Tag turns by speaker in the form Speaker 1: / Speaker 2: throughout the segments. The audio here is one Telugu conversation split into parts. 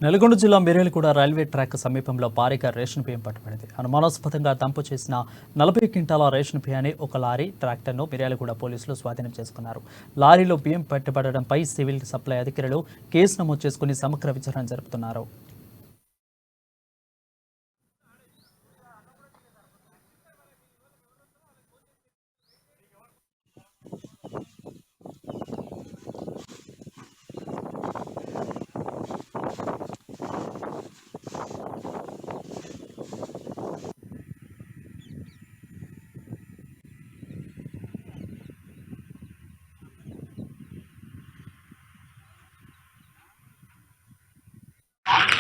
Speaker 1: నల్గొండ జిల్లా మిర్యాలగూడ రైల్వే ట్రాక్ సమీపంలో భారీగా రేషన్ బియ్యం పట్టుబడింది. అనుమానాస్పదంగా దంపు చేసిన 40 క్వింటాల రేషన్ బియ్యాన్ని ఒక లారీ ట్రాక్టర్ను మిర్యాలగూడ పోలీసులు స్వాధీనం చేసుకున్నారు. లారీలో బియ్యం పట్టుబడడంపై సివిల్ సప్లై అధికారులు కేసు నమోదు చేసుకుని సమగ్ర విచారణ జరుపుతున్నారు.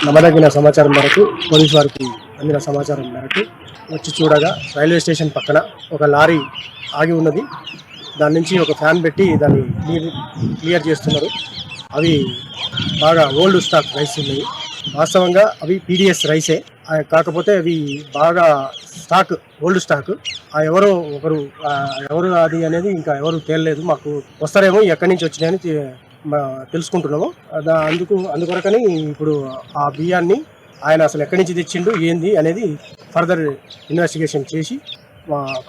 Speaker 2: నమ్మదగిన సమాచారం మేరకు పోలీసు వారికి అందిన సమాచారం మేరకు వచ్చి చూడగా రైల్వే స్టేషన్ పక్కన ఒక లారీ ఆగి ఉన్నది. దాని నుంచి ఒక ఫ్యాన్ పెట్టి దాన్ని క్లియర్ చేస్తున్నారు. అవి బాగా ఓల్డ్ స్టాక్ రైస్ ఉన్నాయి. వాస్తవంగా అవి పీడిఎస్ రైసే, కాకపోతే అవి బాగా స్టాక్ ఓల్డ్ స్టాక్. ఎవరో ఒకరు ఎవరు అది అనేది ఇంకా ఎవరు తేలలేదు. మాకు వస్తారేమో ఎక్కడి నుంచి వచ్చినాయని తెలుసుకుంటున్నాము. అందుకొరకని ఇప్పుడు ఆ బియ్యాన్ని ఆయన అసలు ఎక్కడి నుంచి తెచ్చిండు ఏంది అనేది ఫర్దర్ ఇన్వెస్టిగేషన్ చేసి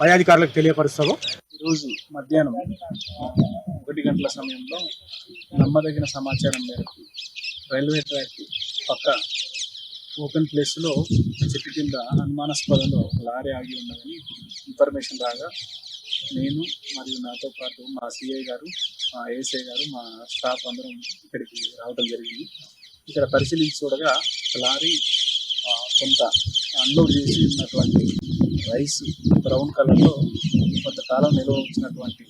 Speaker 2: పై అధికారులకు తెలియపరుస్తాము.
Speaker 3: ఈరోజు మధ్యాహ్నం 1 గంటల సమయంలో నమ్మదగిన సమాచారం మేరకు రైల్వే ట్రాక్ పక్క ఓపెన్ ప్లేస్లో చెట్టు కింద అనుమానాస్పదంలో లారీ ఆగి ఉన్నదని ఇన్ఫర్మేషన్ రాగా నేను మరియు నాతో పాటు మా సిఐ గారు, మా ఏఎస్ఐ గారు, మా స్టాఫ్ అందరం ఇక్కడికి రావడం జరిగింది. ఇక్కడ పరిశీలించి చూడగా లారీ కొంత అన్లోడ్ చేసి ఉన్నటువంటి రైస్ బ్రౌన్ కలర్లో కొంతకాలం నిల్వ వచ్చినటువంటి